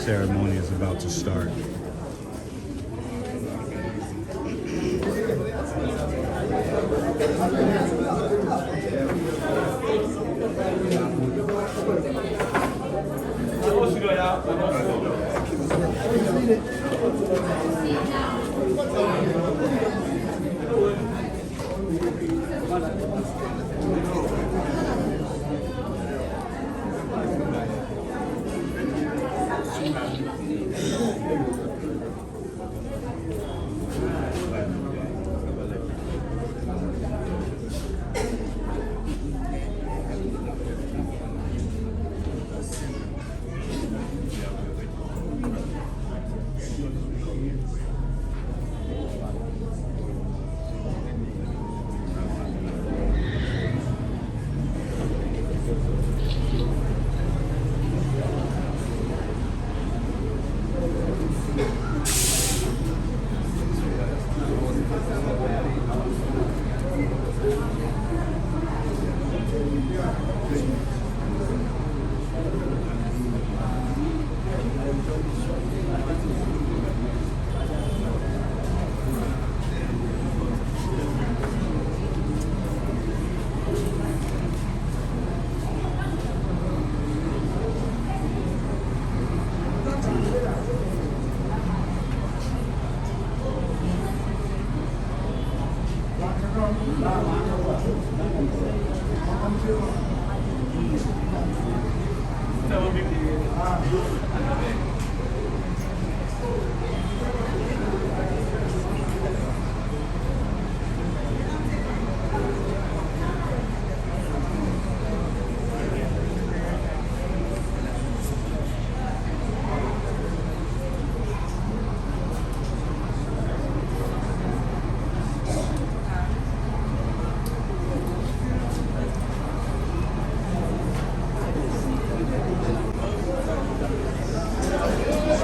ceremony is about to start.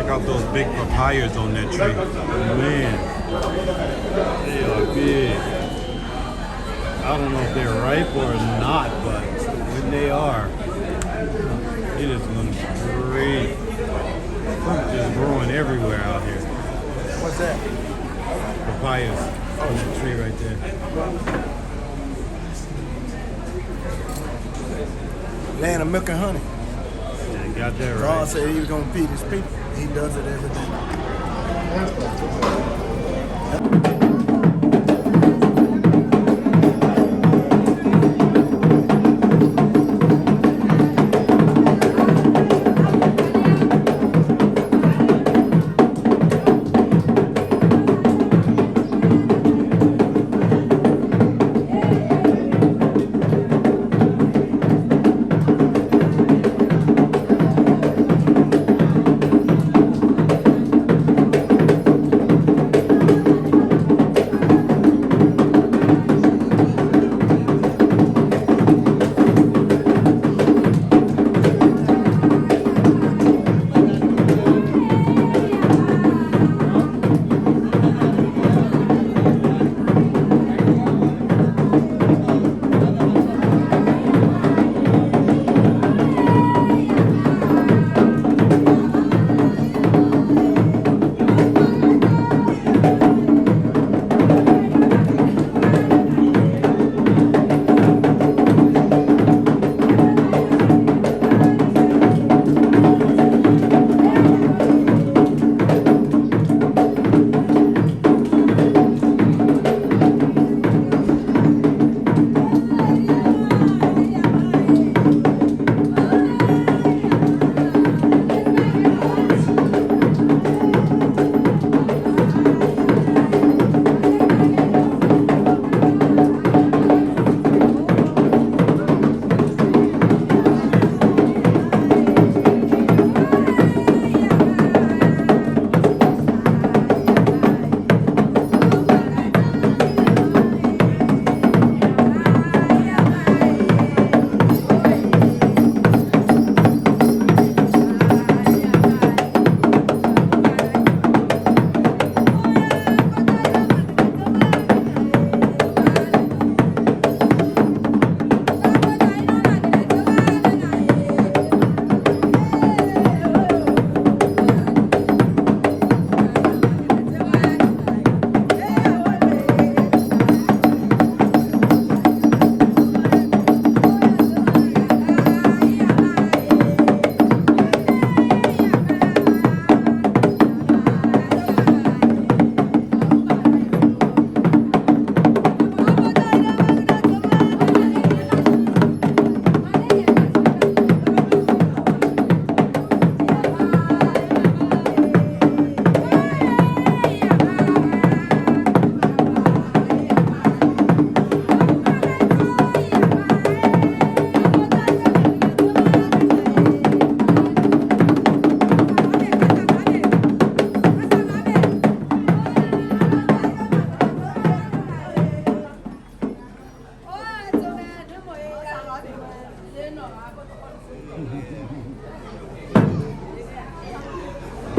Check out those big papayas on that tree. Man, they are big. I don't know if they're ripe or not, but when they are, it is looking great. Fruit just growing everywhere out here. What's that? Papayas on that tree right there. Land of milk and honey. Yeah, you got that God right. said he was going to feed his people. He does it every day.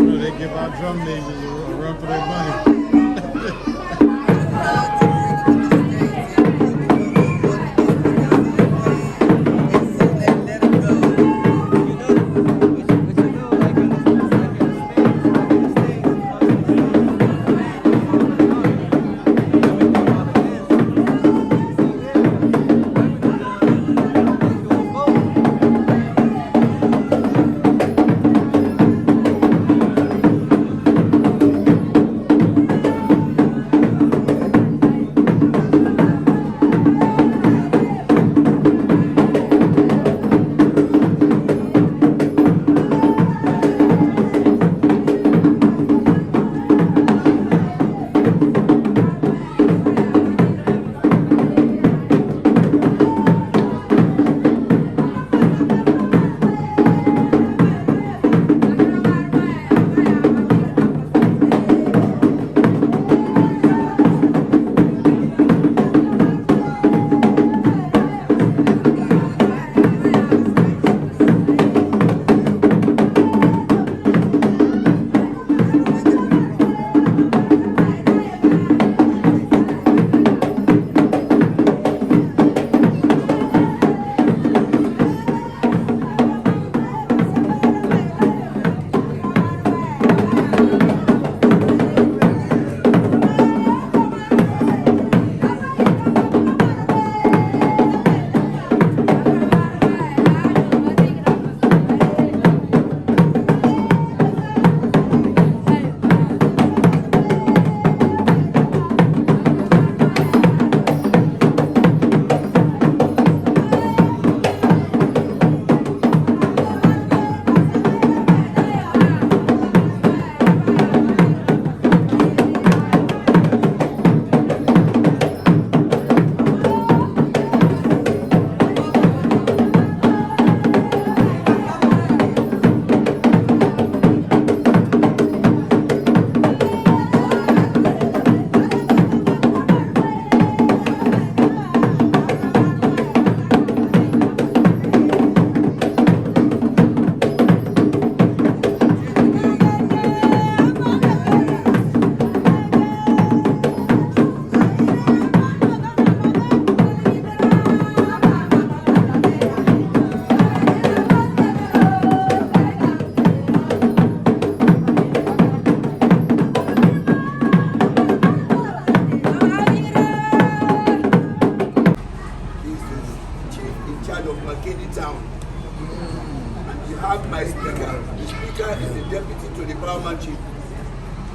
know they give our drum majors a run for their money.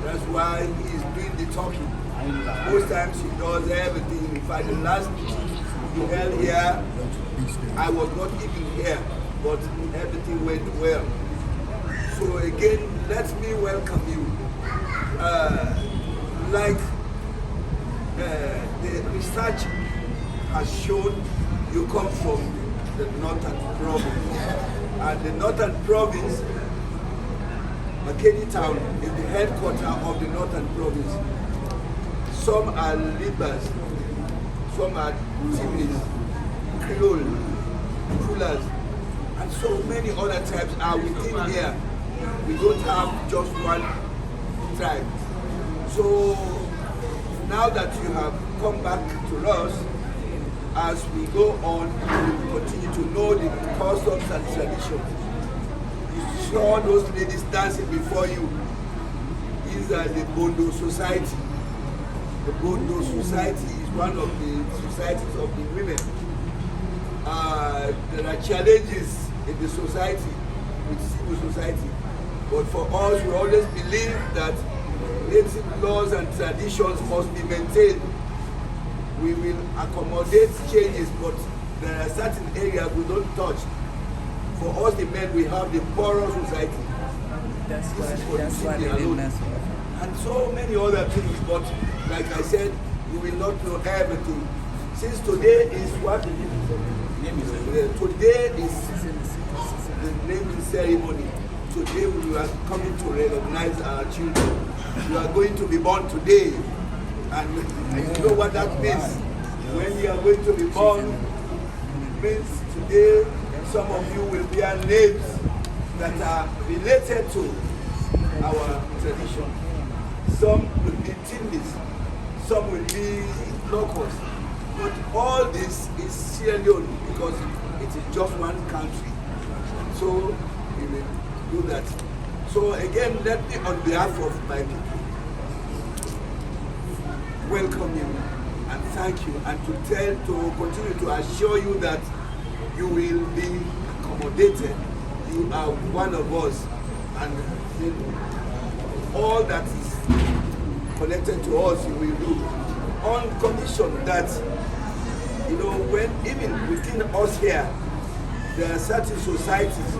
That's why he is doing the talking. Most times he does everything. In fact, the last meeting we held here, I was not even here, but everything went well. So again, let me welcome you. The research has shown, you come from the northern province. And the northern province, Makeni town, is the headquarters of the northern province. Some are Libas, some are Timis, Creole, Fulas, and so many other tribes are within here. We don't have just one tribe. So now that you have come back to us, as we go on, we will continue to know the customs and traditions. You saw those ladies dancing before you. These are the Bondo Society. The Bondo Society is one of the societies of the women. There are challenges in the society, with civil society. But for us, we always believe that native laws and traditions must be maintained. We will accommodate changes, but there are certain areas we don't touch. For us, the men, we have the poorer society. That's why they didn't mess with us. And so many other things, but like I said, we will not know everything. Since today is what? Today is the naming ceremony. Today we are coming to recognize our children. You are going to be born today. And you know what that means. When you are going to be born, it means today some of you will bear names that are related to our tradition. Some will be timlis, some will be locusts. But all this is Sierra Leone because it is just one country. So we will do that. So again, let me, on behalf of my people, welcome you and thank you, and to continue to assure you that you will be accommodated. You are one of us, and all that is connected to us you will do, on condition that, you know, when even within us here, there are certain societies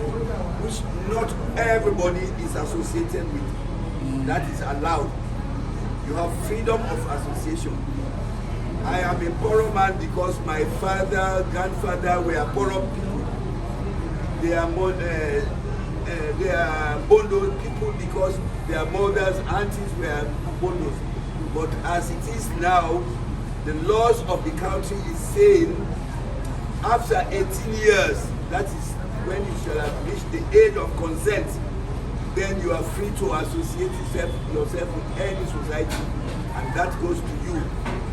which not everybody is associated with. That is allowed. You have freedom of association. I am a Poro man because my father, grandfather were Poro people. They are Bondo people because their mothers, aunties were Bondos. But as it is now, the laws of the country is saying after 18 years, that is when you shall have reached the age of consent, then you are free to associate yourself with any society, and that goes to you.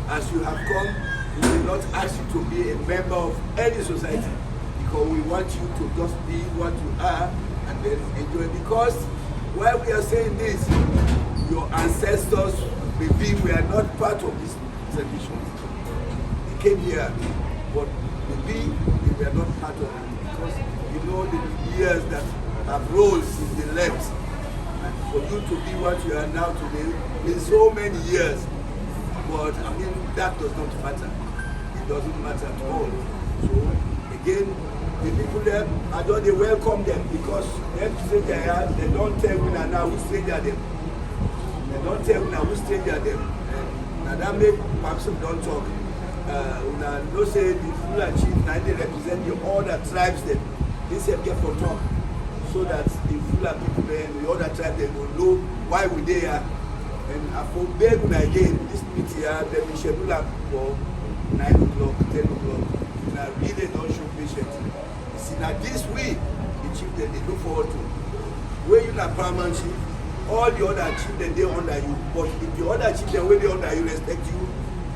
As you have come, we will not ask you to be a member of any society, because we want you to just be what you are and then enjoy. Because while we are saying this, your ancestors maybe were not part of this tradition. They came here, but maybe they were not part of it, because you know the years that have rolled since they left. And for you to be what you are now today in so many years. But I mean, that does not matter. It doesn't matter at all. So again, the people there, I don't they welcome them, because them stranger here, they don't tell me now who stranger them. They don't tell me now who stranger them. And that make perhaps don't talk. No say the Fula chief now they represent the other tribes them. They say get for talk, so that the Fula people there and the other tribes they will know why we there. And I for beg again, this meeting here, they will schedule up for 9 o'clock, 10 o'clock. And I really don't show patience. You see, now this week, the chief that they look forward to. Where you not paramount chief, all the other chief that they under you. But if the other chief that way they under you respect you,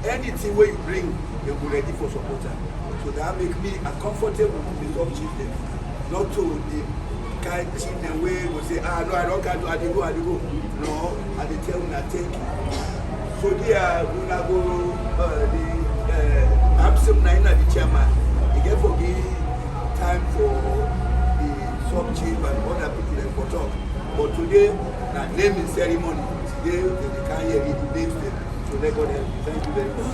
anything where you bring, they will be ready for supporter. So that make me a comfortable with the top chief then. Not to the kind chief the way will say, no, I don't can't do, I go. No, I dey tell una thank you. So there, una go the absent na the chairman. He get for give time for the sub chief and other people dem for talk. But today, na naming ceremony. Today, they can't hear the names dem. So let God help you. Thank you very much.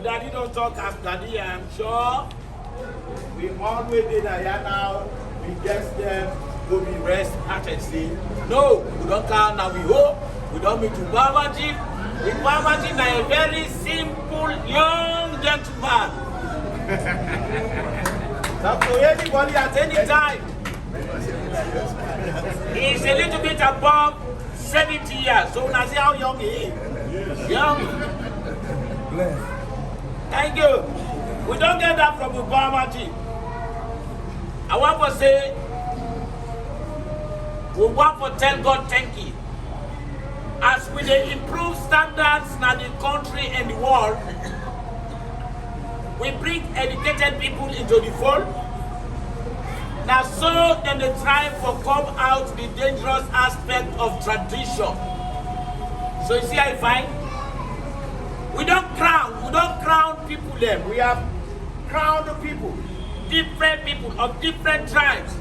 Daddy don't talk as daddy, I'm sure. We always did that here now. We guess them, go be rest, actually. No, we don't count now, we hope. We don't meet to Babaji. With Babaji, now a very simple young gentleman. So for anybody at any time, he's a little bit above 70 years. So now see how young he is. Young. Thank you. We don't get that from Obama. I want to say, we want to tell God thank you. As we dey improve standards in the country and the world, we bring educated people into the fold. Now so then they try to come out the dangerous aspect of tradition. So you see how I find? We don't crown people them. We have crowned people of different tribes.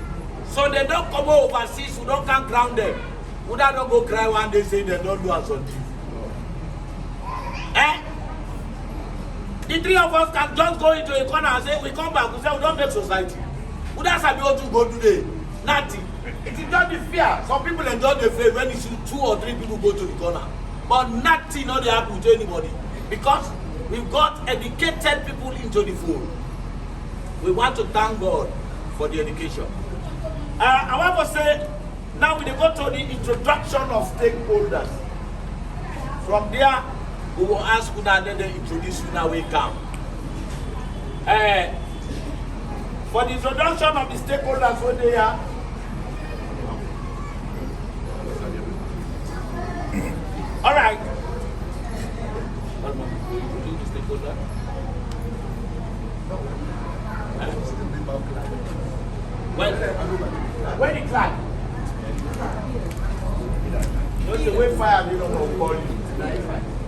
So they don't come overseas, we don't can crown them. We don't go cry one day saying they don't do us something. The three of us can just go into a corner and say, we come back, we say we don't make society. We don't have to go today. Nothing. It is just the fear. Some people enjoy the fear when you see 2 or 3 people go to the corner. But nothing not happen to anybody. Because we've got educated people into the fold. We want to thank God for the education. I want to say, now we go to the introduction of stakeholders. From there, we will ask Una, then they introduce Una, we come. for the introduction of the stakeholders when they are. All right. When the clock? Just the way fire they don't know call you.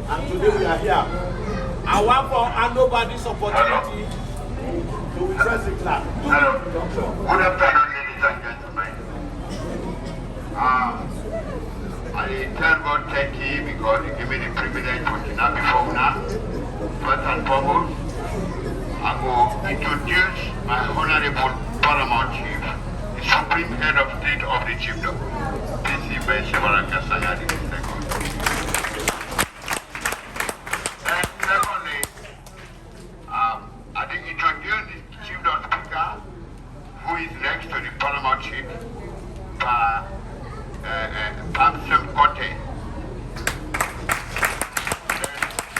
And today we are here. I want for hand over this opportunity to request the clock. Hello. Good afternoon, ladies and gentlemen. I tell God thank you because He gave me the privilege to stand before you now. First and foremost, I will introduce my honorable paramount chief, the supreme head of state of the chiefdom, P.C. Sierra Leone II. And secondly, I will introduce the chiefdom speaker, who is next to the paramount chief, Pamsem Kote.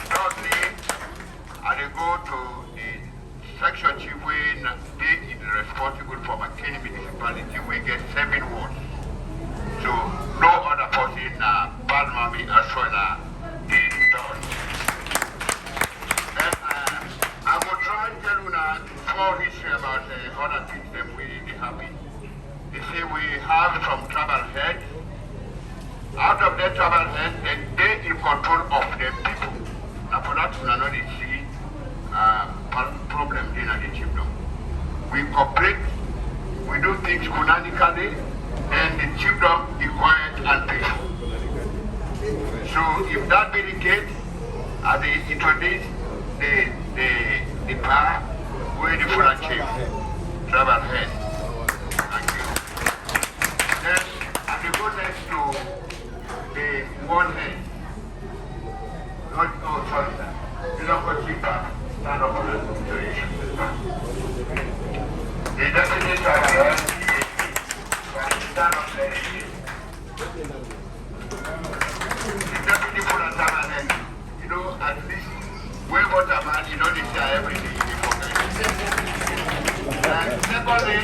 Thirdly, I will go to the section chief when they is responsible for McKinney municipality. We get 7 wards. So no other person Palmami as well did done. And I will try to tell you now more history about other things that we be happy. They say we have some tribal heads. Out of their tribal heads, they in control of the people. Now for that, we are not see problem in the chiefdom. We cooperate, we do things canonically, and the chiefdom is quiet and peaceful. So if that be the case, as they introduce the power, we're the full chief, tribal head. Thank you. Then I will go next to the one head. Oh, sorry, sir. The local chief, stand up for the situation. The deputy tribal head, stand up there. The deputy full and tribal head, you know, at least, we vote a man, you know, they say everything in the pocket. And secondly,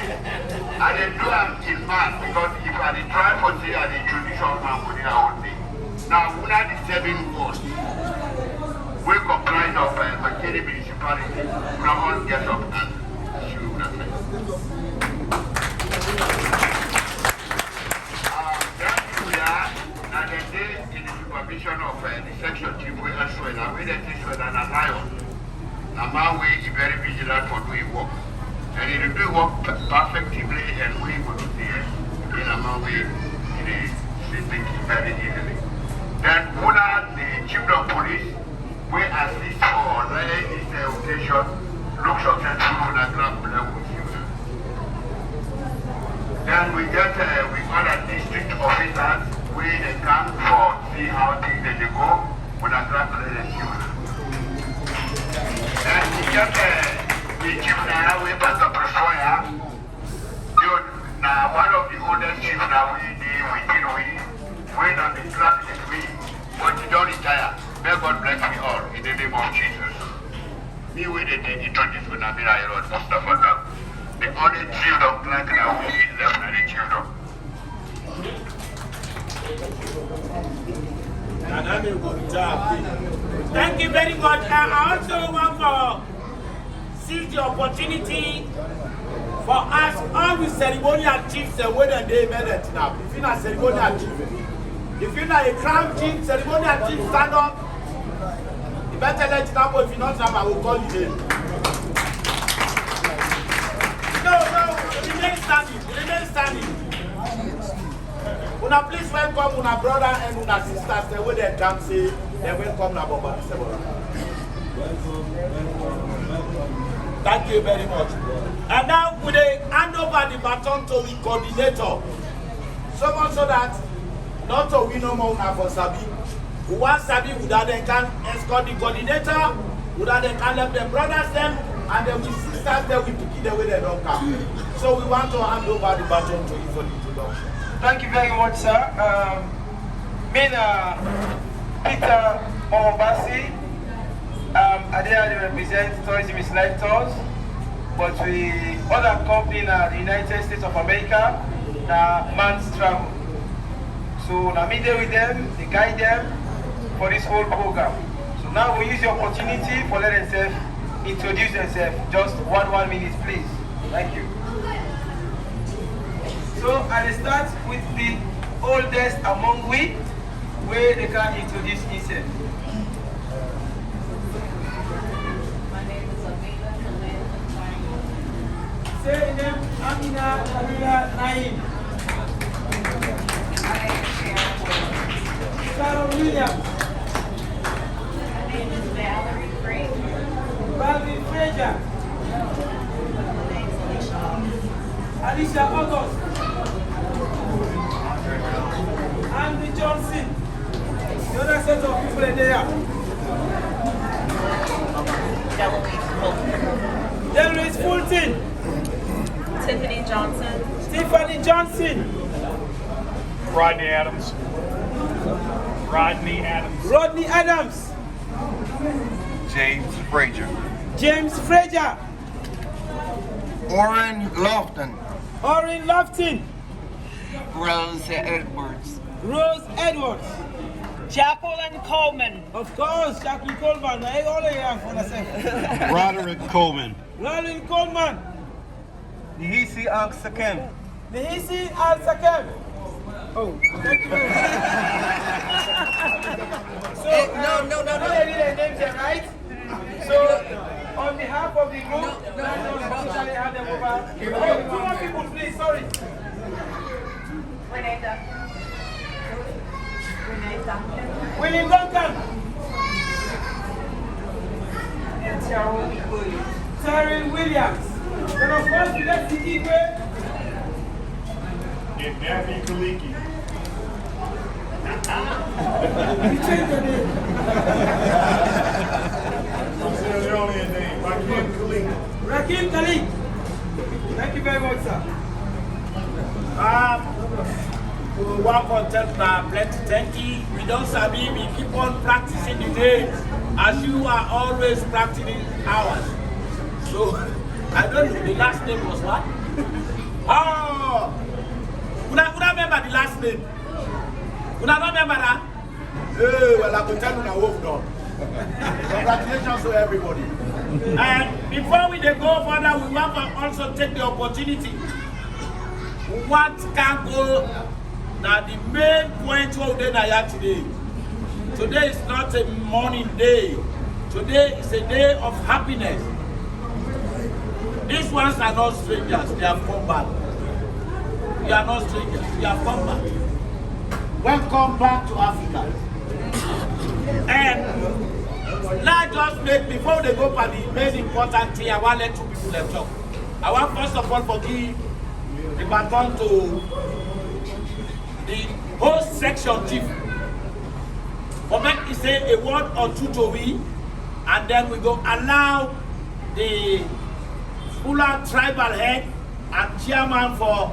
I didn't do it in man because if I did try for say I did judicial man for the whole thing. Now, we are the 7 wards. We comprise of McKinney municipality. We are all get up and shoot that thing. Then we are, now the day in the supervision of the section chief, we are showing, and we are showing an alliance. Now, man, we are very vigilant for doing work. And it will do work perfectly, and we will do it in a way in a system very easily. Then, one of the chiefdom police, we assist for this occasion, look successful for the ground level children. Then we get with other district officers, we they come for see how things they go with the ground level children. Then we get the chief now, we pass the prefer. Now, one of the oldest chiefs now, we not the class is we, but you don't retire. May God bless me all in the name of Jesus. Me with the introduce with Namira Road, Mustafa. The only chiefdom class now we is left in the chiefdom. Thank you very much. I also want to seize the opportunity for us all the ceremonial chiefs and whether they made it now. If you're not a ceremonial chief, if you're not a crown chief, ceremonial chief, stand up. You better let it happen. If you're not, I will call you in. No, remain standing, remain standing. Una please welcome una brother and una sisters. The way they come say, they welcome na Boba. Thank you very much. And now we hand over the baton to the coordinator. So much so that not to we no more for Sabi. Who want Sabi would that they can escort the coordinator, would that they can let the brothers them, and then we sisters them we pick it the way they don't come. So we want to hand over the baton to you for the introduction. Thank you very much, sir. Peter Omobasi. I represent Tourism is Life Tours. but we other company in the United States of America, man's travel. So now meet with them, they guide them for this whole program. So now we use the opportunity for let themselves introduce themselves. Just 1 minute, please. Thank you. So I'll start with the oldest among we, where they can introduce himself. My name is Amina Khalid. Say your name, Amina Khalila Naim. My name is Sierra Sarah Williams. My name is Valerie Frazier. Valerie Frazier. My name is Alicia. Alicia August. Andy Johnson. The other set of people in there. Deloise Fulton. Tiffany Johnson. Tiffany Johnson. Rodney Adams. Rodney Adams. Rodney Adams. James Frazier. James Frazier. Orrin Lofton. Orrin Lofton. Rose Edwards. Rose Edwards. Jacqueline Coleman. Of course, Jacqueline Coleman. I all here for the same. Roderick Coleman. Roderick Coleman. Nihisi Ang Sakem. Nihisi Al Sakem. Oh, thank you very much. So, no. I read their names here, right? So, on behalf of the group, let us officially hand them over. Oh, 2 more people, please. Sorry. Renee Duncan. William Duncan. And Terrell Williams. Terry Williams. Then of course we left the Igwe. And Matthew Kaliki. We changed the name. Sierra Leone name. Rakim Kaliki. Rakim Khalid. Thank you very much, sir. We work on plenty. Thank you. We don't sabi. We keep on practicing the names as you are always practicing ours. So I don't know. The last name was what? Oh, would I remember the last name? Would I remember that? Hey, well, I can tell you now. Wolf done. Congratulations to everybody. And before we go further, we want to also take the opportunity. What can go? Now the main point of the night today. Today is not a mourning day. Today is a day of happiness. These ones are not strangers. They have come back. They are not strangers. They have come back. Welcome back to Africa. And let's just make, before they go for the main important thing, I want to let 2 people left talk. I want first of all forgive the baton to the host section chief. For me to say a word or two to we, and then we go allow the Fula tribal head and chairman for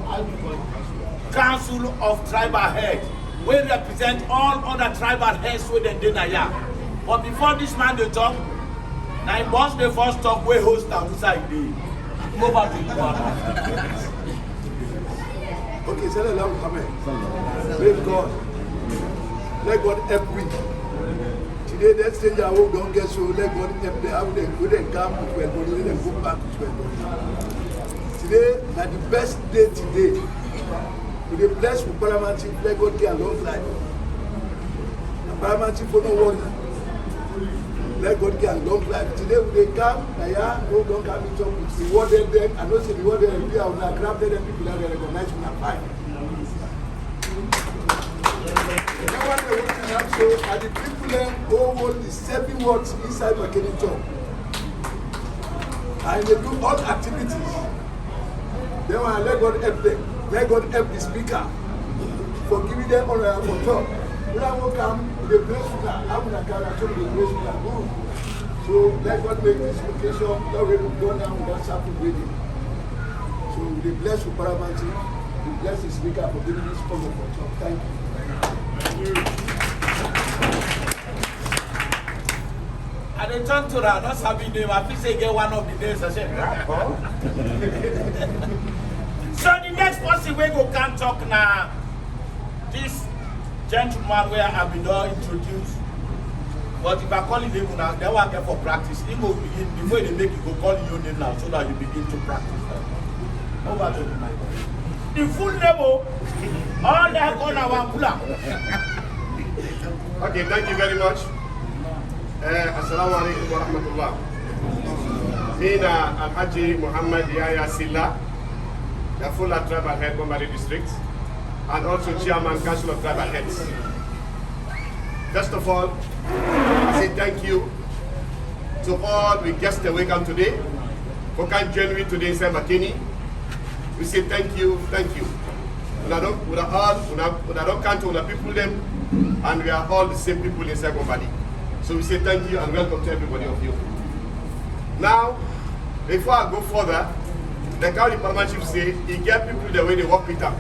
Council of Tribal Heads. We represent all other tribal heads within the Naya. But before this man they talk, now once they first talk, we host and inside the go back to the Okay, say the Lord come in. Praise God. Let God help me. Today, that stranger who don't get so, let God help them. How they go and come to 12 body, let them go back to 12 body. Today, na the best day today. We dey bless for Paramount Chief, let God get a long life. And Paramount Chief, no worry. Let God get a long life. Today, we dey come, Naya, who don't come to talk with rewarded them, and also rewarded them, we are crafted them, people that recognize we are fine. So, and the people then who hold the 7 words inside Makeni talk. And they do all activities. Then when I let God help them. Let God help the speaker for giving them honor and control. When I will come, the blessing, I'm going to come and show the blessing. So let God make this location that we will go down without something reading. So we bless for Paramount, we bless the speaker for giving this honor for talk. Thank you. I And they turn to that, not Sabi name. I think they get one of the names. I said, so the next person we go can talk now. This gentleman where I've been introduced. But if I call his name now, then one get for practice. He go begin before they make you go call your name now so that you begin to practice. Over to the mic. The full name, all that gonna one pull up. Okay, thank you very much. Assalamu alaikum wa rahmatullah. Mina Al-Haji Muhammad Yaya Silla, the Fuller Tribal Head, Bombari District, and also Chairman Council of Tribal Heads. First of all, I say thank you to all the guests that welcome today. For can join me today in San Makini. We say thank you, thank you. We are all country, we are people them, and we are all the same people in Bombari. So we say thank you and welcome to everybody of you. Now, before I go further, the county Parliament Chief say he get people the way they work with him.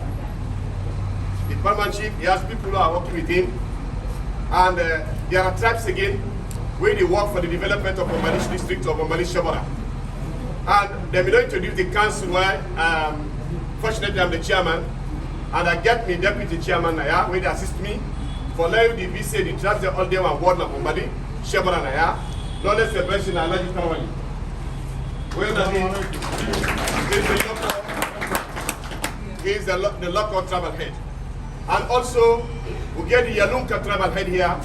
The Parliament Chief, he has people who are working with him, and there are tribes again where they work for the development of Bombali District or Bombali Shabara. And they will introduce the council where, fortunately I'm the chairman, and I get me deputy chairman now, where they assist me. For live the VC, the tribes they all day one ward na Bombali, Shabara na ya, no less the person na Alaji Tawali. He is the local tribal head. And also, we get the Yalunka tribal head here,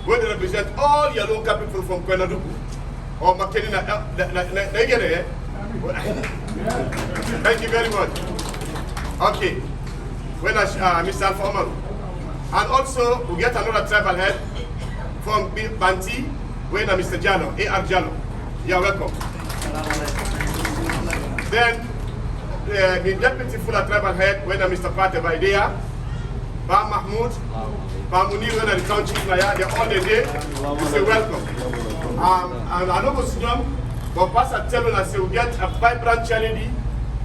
where they represent all Yalunka people from Kwenaduku. Or Makenina, thank you very much. Okay. When Mr. Alpha Omar. And also, we get another tribal head from Banti, when Mr. Jalo, A.R. Jalo. You are welcome. Then, the deputy Fuller tribal head, when Mr. Pate Baidea, Ba Mahmoud, Ba Munir, when the town chief, they're all the day. We say welcome. And I know what's wrong, but Pastor tell us we get a vibrant charity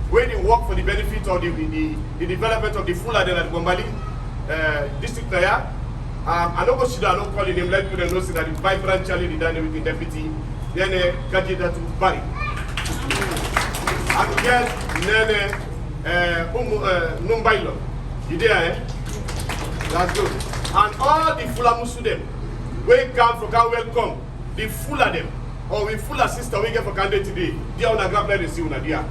where they work for the benefit of the development of the Fuller and Bombali district there. I know what she does, I don't call him like you know that the vibrant charity done with the deputy, then Kaji that to Bari. And we get Numbailo. You there, eh? That's good. And all the Fuller Muslim, we come for can welcome the Fuller them. Or we Fuller sister we get for candidate today. They are on a grab like see una dia.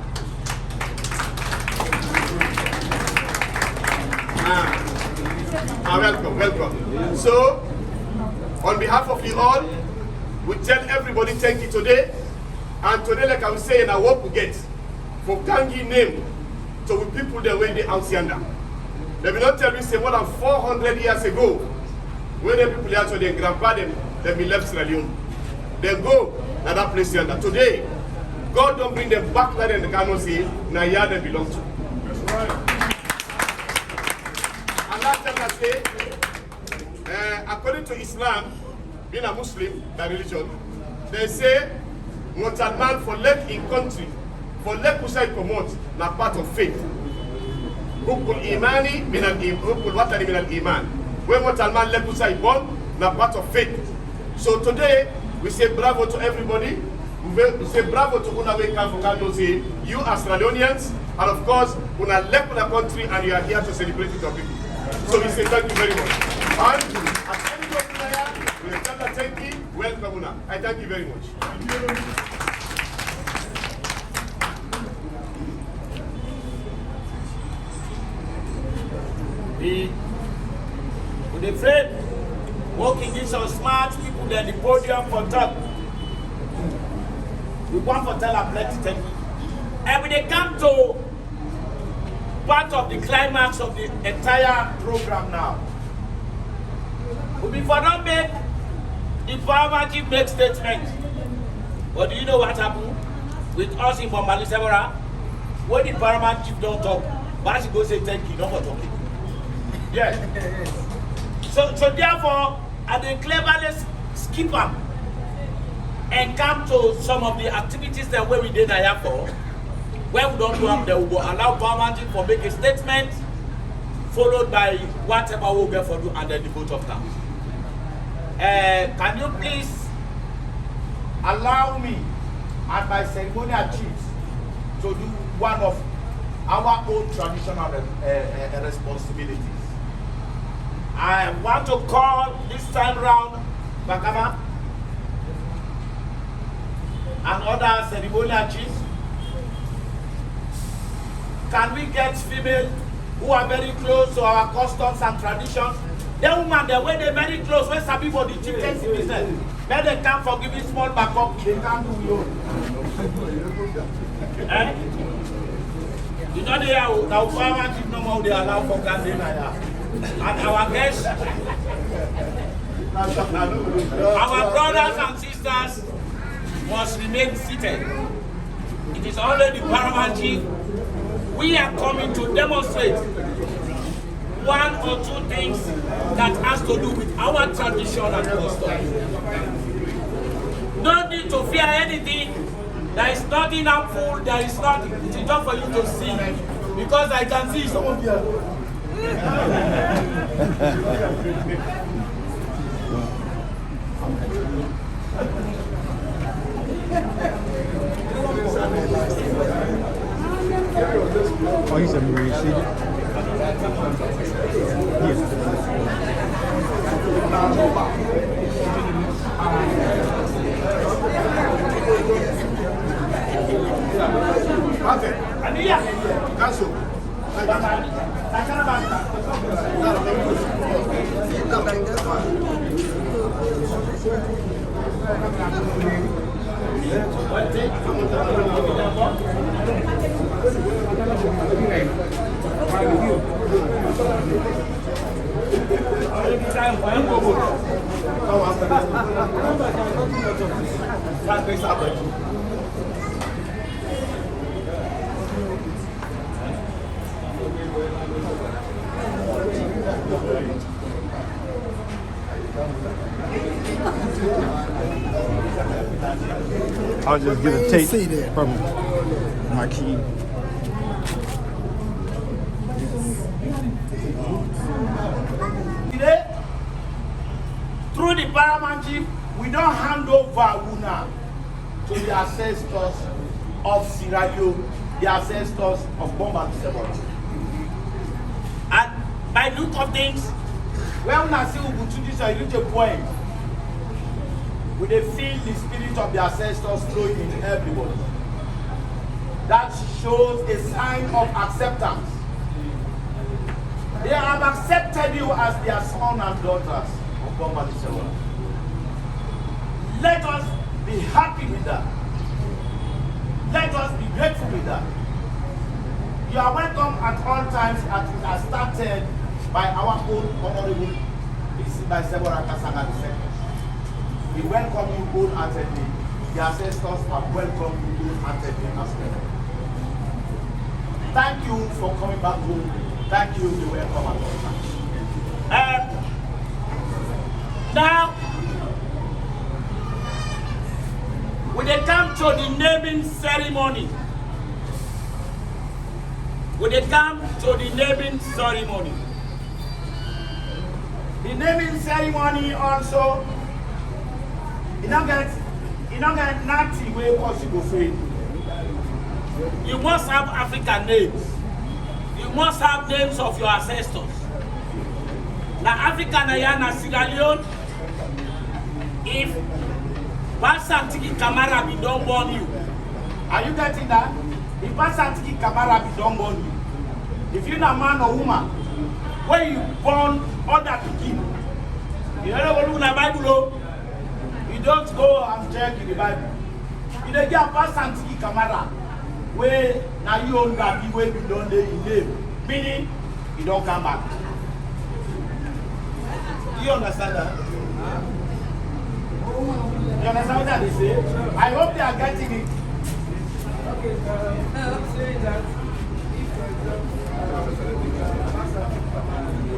Welcome, welcome. So, on behalf of you all, we tell everybody thank you today. And today, like I was saying, I what we get for Kangi name to the people the way they Alcianda. They will not tell me say more than 400 years ago, when the people here to their grandpa them, they be left Sierra Leone. They go to that place yonder. Today, God don't bring them back there in the cannot say, now here they belong to. That's right. And last time I say, according to Islam, being a Muslim, the religion, they say, Motal man for left in country, for left kusai promote, na part of faith. Hukul imani minal hukul watani minal iman. When Motal man left kusai born, na part of faith. So today, we say bravo to everybody. We say bravo to Una Way Camp for Kando say, you are Sierra Leoneans, and of course, Una left the country and you are here to celebrate with your people. So we say thank you very much. And at any time, we tell the thank you, welcome Una. I thank you very much. Thank you. With the friend, working in some smart people, then the podium for top. We want to tell our plenty thank you. And when they come to part of the climax of the entire program now, we for not make the farmer chief make statement. But do you know what happened with us in Bombali Sabara? When the farmer chief don't talk, but she go say thank you, not for talking. Yes. So therefore, I the cleverly skip up and come to some of the activities that we did here for. When we don't do them, they will allow Parliament for make a statement, followed by whatever we'll get for you and then the vote of thanks. Can you please allow me and my ceremonial chiefs to do one of our own traditional responsibilities. I want to call this time round Bakama and other ceremonial chiefs. Can we get female who are very close to our customs and traditions? The woman, the way they very close, when some people the chieftaincy business, when they come for giving small backup, they can't do you. Eh? You know they are now farmer chief no more they allow for Gandhi. And our guests, our brothers and sisters must remain seated. It is only the paramount chief. We are coming to demonstrate one or two things that has to do with our tradition and custom. No need to fear anything. There is nothing harmful. There is nothing. It is just for you to see. Because I can see some of you. Oh, he said where you see it? I'll just get a tape from my key. Today, through the paramount chief, we don't hand over Una to the ancestors of Sierra Leone, the ancestors of Bomba Sebola. And by look of things, when Una see Ubutu, this is reach a point where they feel the spirit of the ancestors flowing in everybody. That shows a sign of acceptance. They have accepted you as their sons and daughters of Bomba Sebola. Let us be happy with that. Let us be grateful with that. You are welcome at all times as it has started by our own honorable by Sebola Kasanga II. We welcome you wholeheartedly. The ancestors have welcomed you wholeheartedly as well. Thank you for coming back home. Thank you, you welcome at all times. Now, when they come to the naming ceremony, the naming ceremony also, you don't get nothing where possible fail. You must have African names. You must have names of your ancestors. Now, African Ayana Sierra Leone, if Pasantiki Kamara be don't born you. Are you getting that? If Pasantiki Kamara be don't born you. If you're not a man or woman, when you born other begin, you know what in the Bible, you don't go and check in the Bible. You don't get Pasantiki Kamara, where now you own that the way you don't name, meaning you don't come back. Do you understand that? You understand what they say? I hope they are getting it. Okay, I'm saying that if,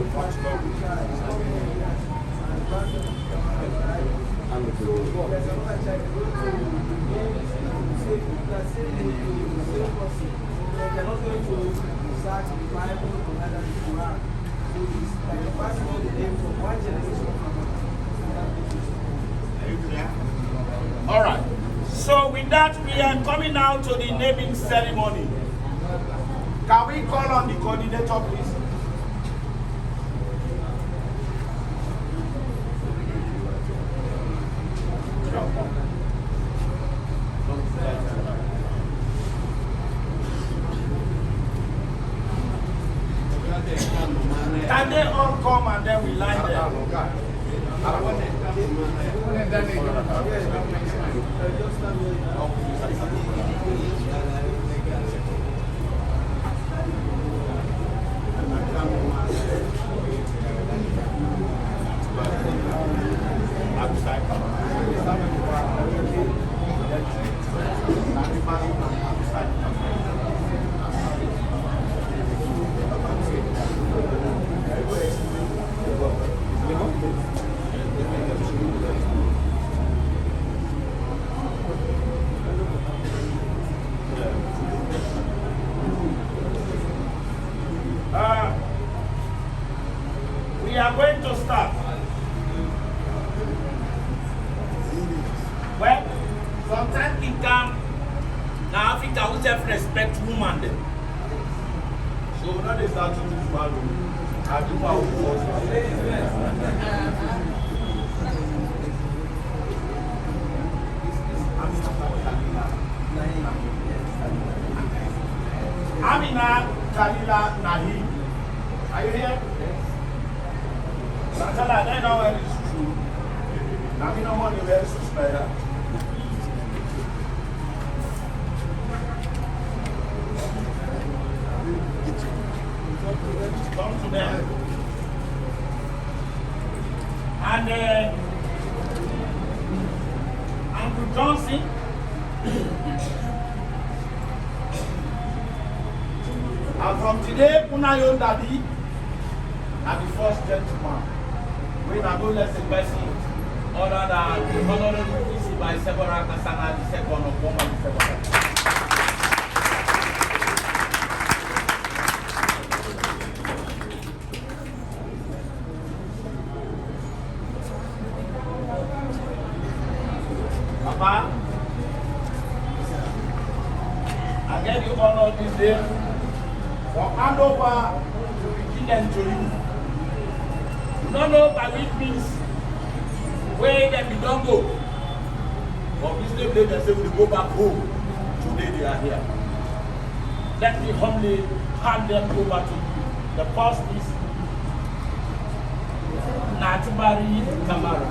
for All right. So with that, we are coming now to the naming ceremony. Can we call on the coordinator, please? Can they all come and then we line them? We are going to start. Well, sometimes it can now Africa will self-respect woman them. So now they start to do value. I do power Amina Kalila Nahi. Are you here? Santala, they know where it's true. Now we don't want to wear such like that. Come to them. And Uncle Johnson. And from today, Unayon Daddy are the first gentleman. We are no less a person other than the honorable PC by Sebora Kasana, the second of woman Sebora. Papa, I get you honor this day for hand over to the king and to you. You don't know by which means where them we don't go. But this day they say we go back home. Today they are here. Let me humbly hand them over to you. The first is Natibari Kamara.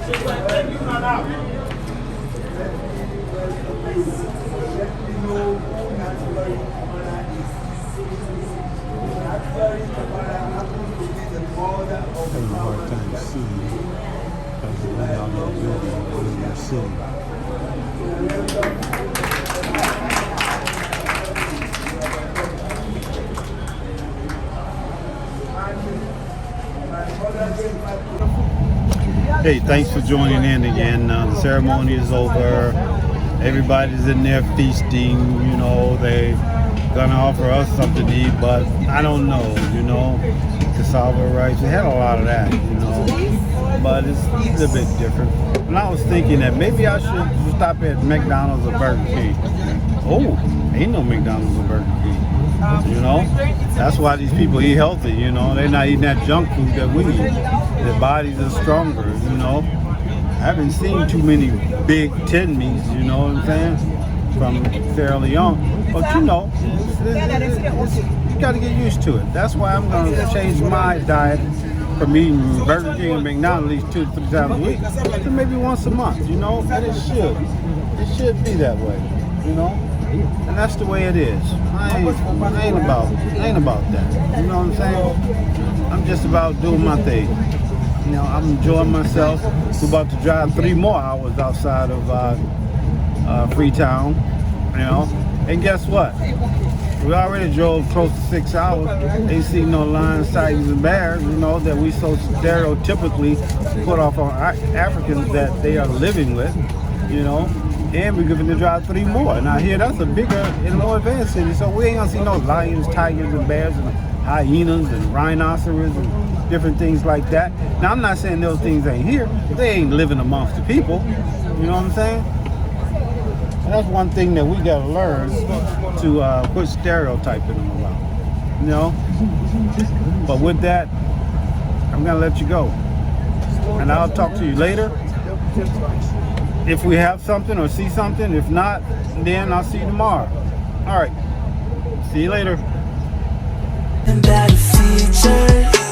So I thank you now. Hey, thanks for joining in again. The ceremony is over. Everybody's in there feasting. You know, they gonna offer us something to eat, but I don't know. You know, cassava rice. We had a lot of that. You know, but it's a little bit different. And I was thinking that maybe I should stop at McDonald's or Burger King. Oh, ain't no McDonald's or Burger King. You know, that's why these people eat healthy. You know, they're not eating that junk food that we eat. Their bodies are stronger. You know, I haven't seen too many big tin meats. You know what I'm saying? From Sierra Leone, but you know, you got to get used to it. That's why I'm going to change my diet from eating Burger King and McDonald's at least 2 to 3 times a week to maybe once a month. You know, and it should be that way. You know. And that's the way it is. I ain't about that. You know what I'm saying? I'm just about doing my thing. You know, I'm enjoying myself. We're about to drive 3 more hours outside of Freetown. You know, and guess what? We already drove close to 6 hours. Ain't seen no lions, tigers, and bears. You know that we so stereotypically put off on Africans that they are living with. You know. And we're going to drive 3 more. Now here, that's a bigger and more advanced city, so we ain't gonna see no lions, tigers, and bears, and hyenas and rhinoceros and different things like that. Now, I'm not saying those things ain't here. They ain't living amongst the people. You know what I'm saying? And that's one thing that we got to learn to quit stereotyping them about. You know? But with that, I'm going to let you go. And I'll talk to you later. If we have something or see something, if not, then I'll see you tomorrow. All right. See you later. And that feature